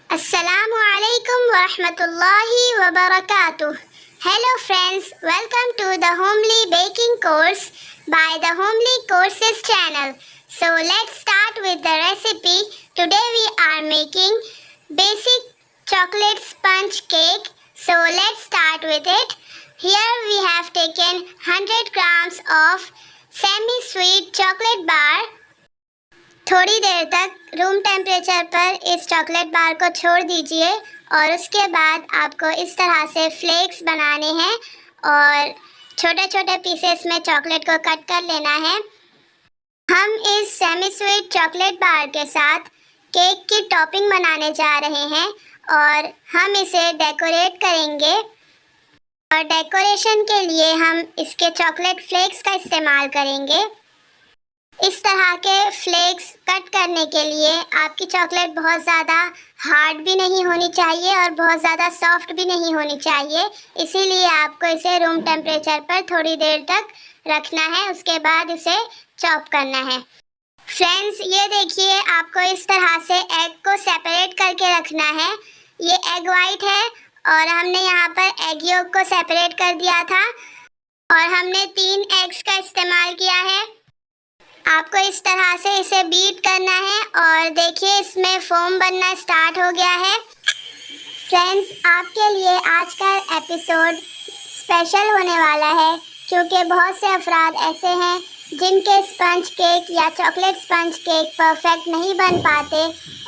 Assalamu alaikum wa rahmatullahi wa barakatuh. Hello friends, welcome to the Homely Baking course by the Homely Courses channel. So let's start with the recipe. Today we are making basic chocolate sponge cake. So let's start with it. Here we have taken 100 grams of semi-sweet chocolate bar. थोड़ी देर तक room temperature पर इस chocolate bar को छोड़ दीजिए और उसके बाद आपको इस तरह से फ्लेक्स बनाने हैं और छोटे छोटे पीसेस में चॉकलेट को कट कर लेना है। हम इस सेमी स्वीट चॉकलेट बार के साथ केक की टॉपिंग बनाने जा रहे हैं और हम इसे डेकोरेट करेंगे और डेकोरेशन के लिए हम इसके चॉकलेट फ्लेक्स का इस्तेमाल करेंगे। इस तरह के फ्लेक्स कट करने के लिए आपकी चॉकलेट बहुत ज़्यादा हार्ड भी नहीं होनी चाहिए और बहुत ज़्यादा सॉफ्ट भी नहीं होनी चाहिए, इसीलिए आपको इसे रूम टेम्परेचर पर थोड़ी देर तक रखना है, उसके बाद इसे चॉप करना है। फ्रेंड्स, ये देखिए, आपको इस तरह से एग को सेपरेट करके रखना है। ये एग वाइट है और हमने यहाँ पर एग योक को सेपरेट कर दिया था और हमने 3 एग्स का इस्तेमाल किया है। आपको इस तरह से इसे बीट करना है और देखिए इसमें फोम बनना स्टार्ट हो गया है। फ्रेंड्स, आपके लिए आज का एपिसोड स्पेशल होने वाला है क्योंकि बहुत से अफराद ऐसे हैं जिनके स्पंज केक या चॉकलेट स्पंज केक परफेक्ट नहीं बन पाते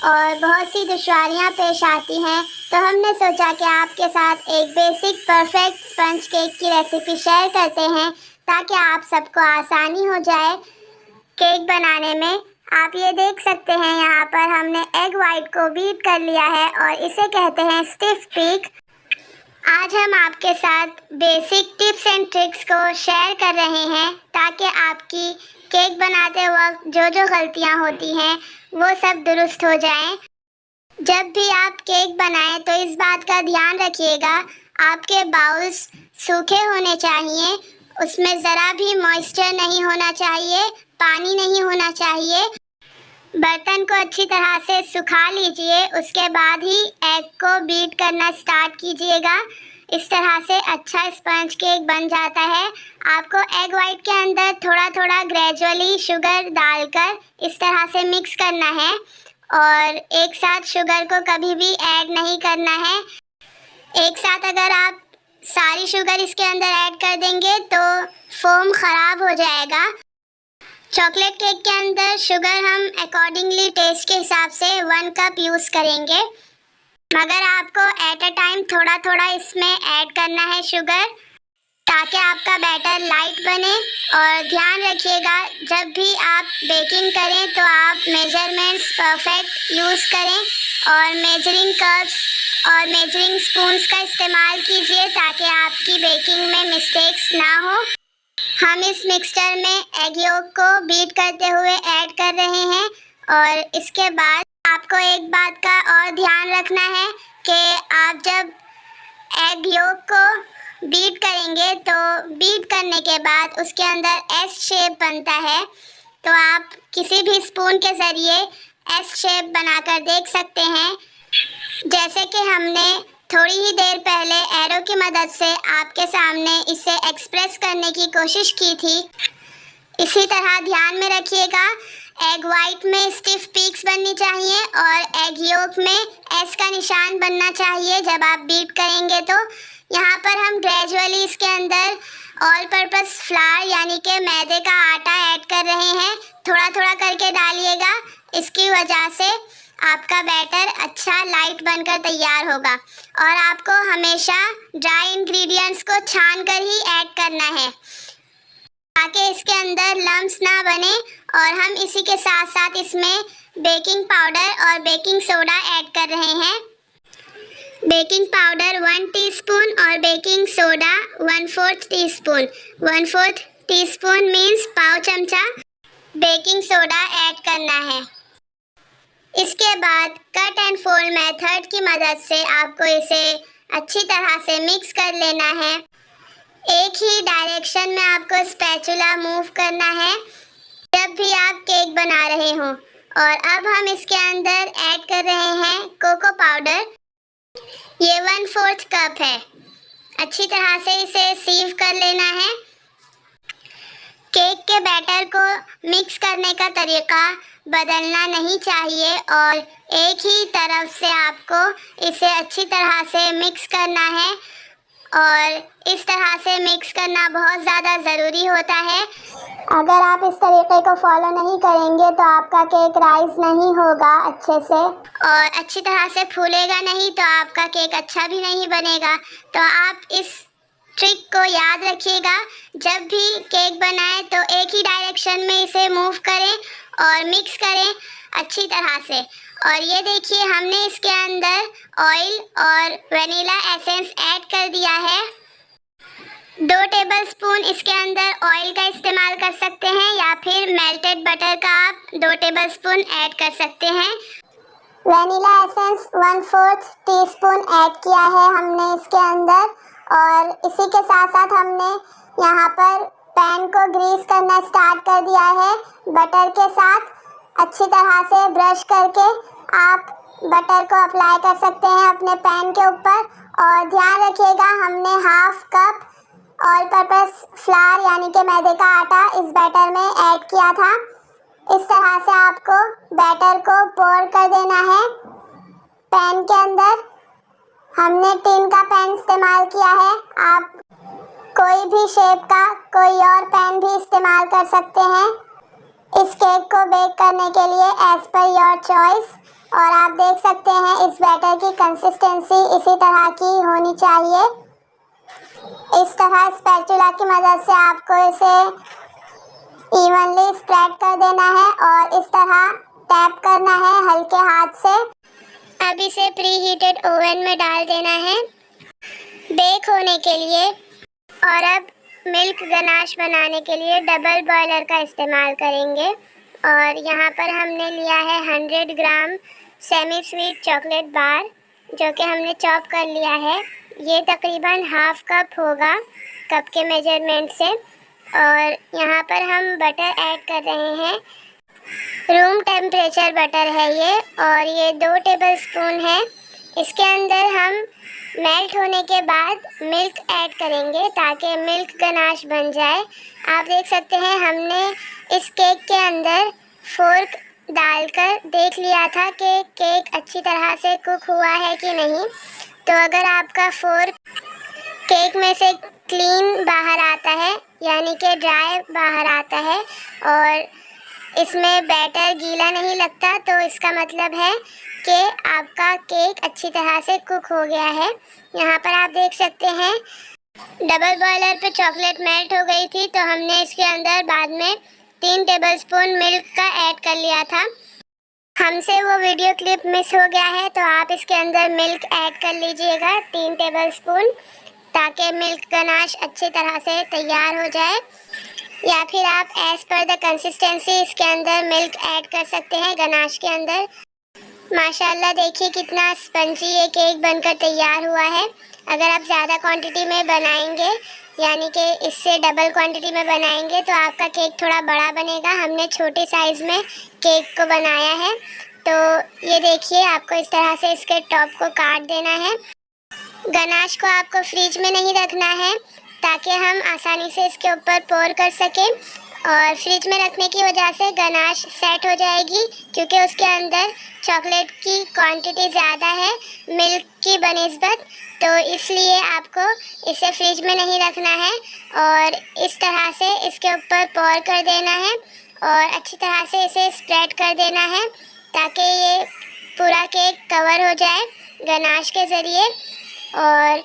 और बहुत सी दुश्वारियां पेश आती हैं, तो हमने सोचा कि आपके साथ एक बेसिक परफेक्ट स्पंज केक की रेसिपी शेयर करते हैं ताकि आप सबको आसानी हो जाए केक बनाने में। आप ये देख सकते हैं, यहाँ पर हमने एग वाइट को बीट कर लिया है और इसे कहते हैं स्टिफ पीक। आज हम आपके साथ बेसिक टिप्स एंड ट्रिक्स को शेयर कर रहे हैं ताकि आपकी केक बनाते वक्त जो जो गलतियाँ होती हैं वो सब दुरुस्त हो जाएं। जब भी आप केक बनाएं तो इस बात का ध्यान रखिएगा, आपके बाउल्स सूखे होने चाहिए, उसमें ज़रा भी मॉइस्चर नहीं होना चाहिए, पानी नहीं होना चाहिए। बर्तन को अच्छी तरह से सुखा लीजिए, उसके बाद ही एग को बीट करना स्टार्ट कीजिएगा। इस तरह से अच्छा स्पंज केक बन जाता है। आपको एग वाइट के अंदर थोड़ा थोड़ा ग्रेजुअली शुगर डालकर इस तरह से मिक्स करना है और एक साथ शुगर को कभी भी ऐड नहीं करना है। एक साथ अगर आप सारी शुगर इसके अंदर ऐड कर देंगे तो फोम ख़राब हो जाएगा। चॉकलेट केक के अंदर शुगर हम अकॉर्डिंगली टेस्ट के हिसाब से 1 कप यूज़ करेंगे, मगर आपको एट अ टाइम थोड़ा थोड़ा इसमें ऐड करना है शुगर ताकि आपका बैटर लाइट बने। और ध्यान रखिएगा, जब भी आप बेकिंग करें तो आप मेजरमेंट्स परफेक्ट यूज़ करें और मेजरिंग कप्स और मेजरिंग स्पून्स का इस्तेमाल कीजिए ताकि आपकी बेकिंग में मिस्टेक्स ना हो। हम इस मिक्सचर में एग योक को बीट करते हुए ऐड कर रहे हैं और इसके बाद आपको एक बात का और ध्यान रखना है कि आप जब एग योक को बीट करेंगे तो बीट करने के बाद उसके अंदर एस शेप बनता है, तो आप किसी भी स्पून के ज़रिए एस शेप बनाकर देख सकते हैं। जैसे कि हमने थोड़ी ही देर पहले एरो की मदद से आपके सामने इसे एक्सप्रेस करने की कोशिश की थी, इसी तरह ध्यान में रखिएगा, एग वाइट में स्टिफ पीक्स बननी चाहिए और एग योक में एस का निशान बनना चाहिए जब आप बीट करेंगे। तो यहाँ पर हम ग्रेजुअली इसके अंदर ऑल पर्पस फ्लावर यानी कि मैदे का आटा ऐड कर रहे हैं। थोड़ा थोड़ा करके डालिएगा, इसकी वजह से आपका बैटर अच्छा लाइट बनकर तैयार होगा। और आपको हमेशा ड्राई इंग्रेडिएंट्स को छान कर ही ऐड करना है ताकि इसके अंदर लम्स ना बने। और हम इसी के साथ साथ इसमें बेकिंग पाउडर और बेकिंग सोडा ऐड कर रहे हैं। बेकिंग पाउडर 1 टीस्पून और baking soda 1/4 teaspoon. 1/4 teaspoon means पाव चमचा बेकिंग सोडा ऐड करना है। इसके बाद कट एंड फोल्ड मेथड की मदद से आपको इसे अच्छी तरह से मिक्स कर लेना है। एक ही डायरेक्शन में आपको स्पैचुला मूव करना है जब भी आप केक बना रहे हों। और अब हम इसके अंदर ऐड कर रहे हैं कोको पाउडर। कप है। अच्छी तरह से इसे सीव कर लेना है। केक के बैटर को मिक्स करने का तरीका बदलना नहीं चाहिए और एक ही तरफ से आपको इसे अच्छी तरह से मिक्स करना है और इस तरह से मिक्स करना बहुत ज़्यादा ज़रूरी होता है। अगर आप इस तरीके को फॉलो नहीं करेंगे तो आपका केक राइज नहीं होगा अच्छे से और अच्छी तरह से फूलेगा नहीं, तो आपका केक अच्छा भी नहीं बनेगा। तो आप इस ट्रिक को याद रखिएगा, जब भी केक बनाएं तो एक ही डायरेक्शन में इसे मूव करें और मिक्स करें अच्छी तरह से। और ये देखिए, हमने इसके अंदर ऑयल और वनीला एसेंस ऐड कर दिया है। 2 टेबलस्पून इसके अंदर ऑयल का इस्तेमाल कर सकते हैं या फिर मेल्टेड बटर का आप 2 टेबलस्पून ऐड कर सकते हैं। वनीला एसेंस 1/4 टीस्पून ऐड किया है हमने इसके अंदर और इसी के साथ साथ हमने यहाँ पर पैन को ग्रीस करना स्टार्ट कर दिया है बटर के साथ। अच्छी तरह से ब्रश करके आप बटर को अप्लाई कर सकते हैं अपने पैन के ऊपर। और ध्यान रखिएगा, हमने 1/2 कप ऑल पर्पस फ्लावर यानी कि मैदे का आटा इस बैटर में ऐड किया था। इस तरह से आपको बैटर को पोर कर देना है पैन के अंदर। हमने टिन का पैन इस्तेमाल किया है, आप कोई भी शेप का कोई और पैन भी इस्तेमाल कर सकते हैं इस केक को बेक करने के लिए एज पर योर चॉइस। और आप देख सकते हैं इस बैटर की कंसिस्टेंसी इसी तरह की होनी चाहिए। इस तरह स्पैचुला की मदद से आपको इसे इवनली स्प्रेड कर देना है और इस तरह टैप करना है हल्के हाथ से। अब इसे प्री हीटेड ओवन में डाल देना है बेक होने के लिए। और अब मिल्क गनाश बनाने के लिए डबल बॉयलर का इस्तेमाल करेंगे। और यहाँ पर हमने लिया है 100 ग्राम सेमी स्वीट चॉकलेट बार, जो कि हमने चॉप कर लिया है। ये तकरीबन 1/2 कप होगा कप के मेजरमेंट से। और यहाँ पर हम बटर ऐड कर रहे हैं, रूम टेम्परेचर बटर है ये, और ये 2 टेबलस्पून है। इसके अंदर हम मेल्ट होने के बाद मिल्क ऐड करेंगे ताकि मिल्क गनाश बन जाए। आप देख सकते हैं हमने इस केक के अंदर फोर्क डालकर देख लिया था कि केक अच्छी तरह से कुक हुआ है कि नहीं। तो अगर आपका फोर्क केक में से क्लीन बाहर आता है यानी कि ड्राई बाहर आता है और इसमें बैटर गीला नहीं लगता, तो इसका मतलब है कि आपका केक अच्छी तरह से कुक हो गया है। यहाँ पर आप देख सकते हैं डबल बॉयलर पे चॉकलेट मेल्ट हो गई थी, तो हमने इसके अंदर बाद में 3 टेबलस्पून मिल्क का ऐड कर लिया था। हमसे वो वीडियो क्लिप मिस हो गया है, तो आप इसके अंदर मिल्क ऐड कर लीजिएगा 3 टेबलस्पून, ताकि मिल्क गनाश अच्छी तरह से तैयार हो जाए। या फिर आप एज पर द कंसिस्टेंसी इसके अंदर मिल्क ऐड कर सकते हैं गनाश के अंदर। माशाल्लाह देखिए कितना स्पंजी ये केक बनकर तैयार हुआ है। अगर आप ज़्यादा क्वांटिटी में बनाएंगे यानी कि इससे डबल क्वांटिटी में बनाएंगे तो आपका केक थोड़ा बड़ा बनेगा। हमने छोटे साइज़ में केक को बनाया है। तो ये देखिए, आपको इस तरह से इसके टॉप को काट देना है। गनाश को आपको फ्रिज में नहीं रखना है ताकि हम आसानी से इसके ऊपर पोर कर सकें, और फ्रिज में रखने की वजह से गनाश सेट हो जाएगी क्योंकि उसके अंदर चॉकलेट की क्वांटिटी ज़्यादा है मिल्क की बनिस्बत। तो इसलिए आपको इसे फ्रिज में नहीं रखना है और इस तरह से इसके ऊपर पोर कर देना है और अच्छी तरह से इसे स्प्रेड कर देना है ताकि ये पूरा केक कवर हो जाए गनाश के ज़रिए। और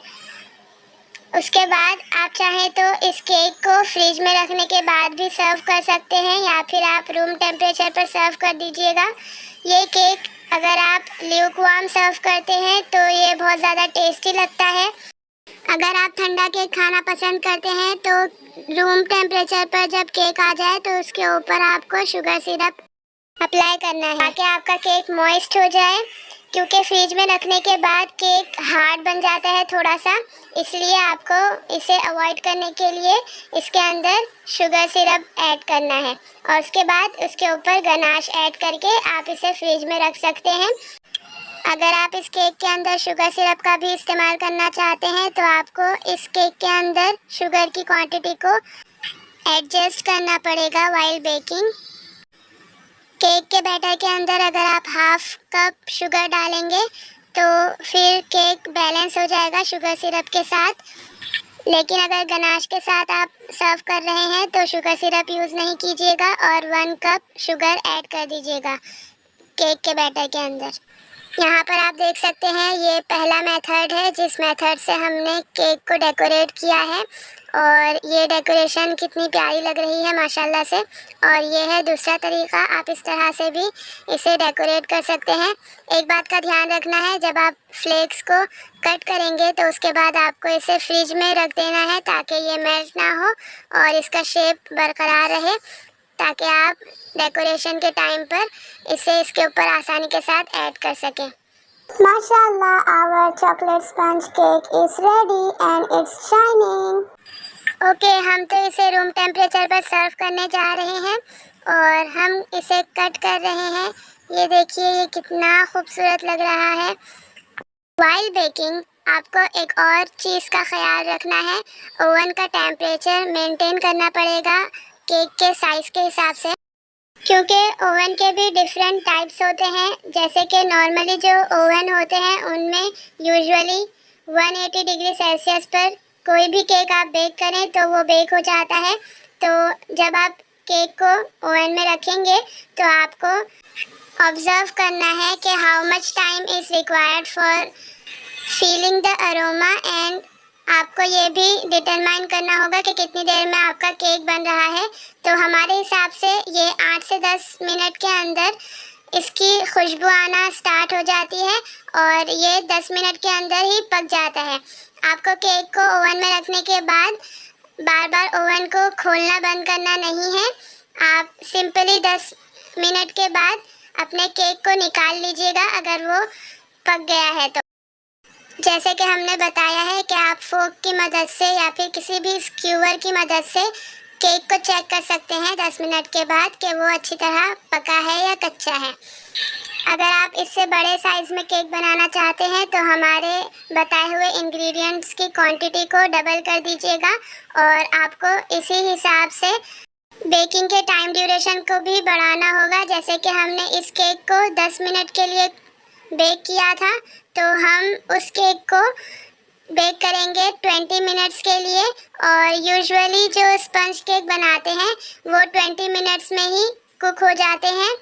उसके बाद आप चाहें तो इस केक को फ्रिज में रखने के बाद भी सर्व कर सकते हैं या फिर आप रूम टेम्परेचर पर सर्व कर दीजिएगा। ये केक अगर आप ल्यूकवार्म सर्व करते हैं तो ये बहुत ज़्यादा टेस्टी लगता है। अगर आप ठंडा केक खाना पसंद करते हैं तो रूम टेम्परेचर पर जब केक आ जाए तो उसके ऊपर आपको शुगर सिरप अप्लाई करना है ताकि आपका केक मॉइस्ट हो जाए, क्योंकि फ्रिज में रखने के बाद केक हार्ड बन जाता है थोड़ा सा। इसलिए आपको इसे अवॉइड करने के लिए इसके अंदर शुगर सिरप ऐड करना है और उसके बाद उसके ऊपर गनाश ऐड करके आप इसे फ्रिज में रख सकते हैं। अगर आप इस केक के अंदर शुगर सिरप का भी इस्तेमाल करना चाहते हैं तो आपको इस केक के अंदर शुगर की क्वांटिटी को एडजस्ट करना पड़ेगा वाइल बेकिंग। केक के बैटर के अंदर अगर आप हाफ कप शुगर डालेंगे तो फिर केक बैलेंस हो जाएगा शुगर सिरप के साथ। लेकिन अगर गनाश के साथ आप सर्व कर रहे हैं तो शुगर सिरप यूज़ नहीं कीजिएगा और 1 कप शुगर ऐड कर दीजिएगा केक के बैटर के अंदर। यहाँ पर आप देख सकते हैं ये पहला मेथड है जिस मेथड से हमने केक को डेकोरेट किया है और ये डेकोरेशन कितनी प्यारी लग रही है माशाल्लाह से। और ये है दूसरा तरीका, आप इस तरह से भी इसे डेकोरेट कर सकते हैं। एक बात का ध्यान रखना है, जब आप फ्लेक्स को कट करेंगे तो उसके बाद आपको इसे फ्रिज में रख देना है ताकि ये मेल्ट ना हो और इसका शेप बरकरार रहे, ताकि आप डेकोरेशन के टाइम पर इसे इसके ऊपर आसानी के साथ ऐड कर सकें। माशाल्लाह, our chocolate sponge cake is ready and it's shining. Okay, हम तो इसे रूम टेम्परेचर पर सर्व करने जा रहे हैं और हम इसे कट कर रहे हैं। ये देखिए ये कितना खूबसूरत लग रहा है। वाइल बेकिंग आपको एक और चीज़ का ख्याल रखना है, ओवन का टेम्परेचर मेंटेन करना पड़ेगा केक के साइज़ के हिसाब से, क्योंकि ओवन के भी डिफरेंट टाइप्स होते हैं। जैसे कि नॉर्मली जो ओवन होते हैं उनमें यूजुअली 180 डिग्री सेल्सियस पर कोई भी केक आप बेक करें तो वो बेक हो जाता है। तो जब आप केक को ओवन में रखेंगे तो आपको ऑब्जर्व करना है कि how much time is required for feeling the aroma and आपको ये भी डिटरमाइन करना होगा कि कितनी देर में आपका केक बन रहा है। तो हमारे हिसाब से ये 8 से 10 मिनट के अंदर इसकी खुशबू आना स्टार्ट हो जाती है और ये 10 मिनट के अंदर ही पक जाता है। आपको केक को ओवन में रखने के बाद बार बार ओवन को खोलना बंद करना नहीं है। आप सिंपली 10 मिनट के बाद अपने केक को निकाल लीजिएगा अगर वो पक गया है तो। जैसे कि हमने बताया है कि आप फोक की मदद से या फिर किसी भी स्क्यूअर की मदद से केक को चेक कर सकते हैं 10 मिनट के बाद कि वो अच्छी तरह पका है या कच्चा है। अगर आप इससे बड़े साइज़ में केक बनाना चाहते हैं तो हमारे बताए हुए इंग्रेडिएंट्स की क्वांटिटी को डबल कर दीजिएगा और आपको इसी हिसाब से बेकिंग के टाइम ड्यूरेशन को भी बढ़ाना होगा। जैसे कि हमने इस केक को 10 मिनट के लिए बेक किया था तो हम उस केक को बेक करेंगे 20 मिनट्स के लिए और यूजुअली जो स्पंज केक बनाते हैं वो 20 मिनट्स में ही कुक हो जाते हैं।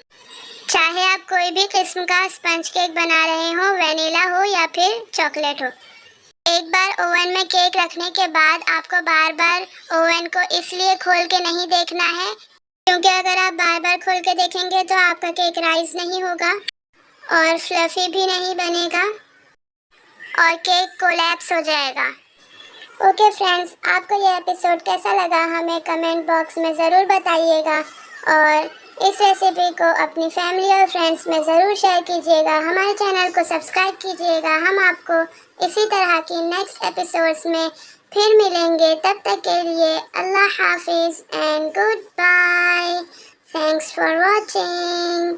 चाहे आप कोई भी किस्म का स्पंज केक बना रहे हो, वनीला हो या फिर चॉकलेट हो। एक बार ओवन में केक रखने के बाद आपको बार बार ओवन को इसलिए खोल के नहीं देखना है क्योंकि अगर आप बार बार खोल के देखेंगे तो आपका केक राइज नहीं होगा और फ्लफी भी नहीं बनेगा और केक कोलैप्स हो जाएगा। ओके फ्रेंड्स, आपको ये एपिसोड कैसा लगा हमें कमेंट बॉक्स में ज़रूर बताइएगा और इस रेसिपी को अपनी फैमिली और फ्रेंड्स में ज़रूर शेयर कीजिएगा। हमारे चैनल को सब्सक्राइब कीजिएगा। हम आपको इसी तरह की नेक्स्ट एपिसोड्स में फिर मिलेंगे। तब तक के लिए अल्लाह हाफिज़ and good bye. Thanks for watching.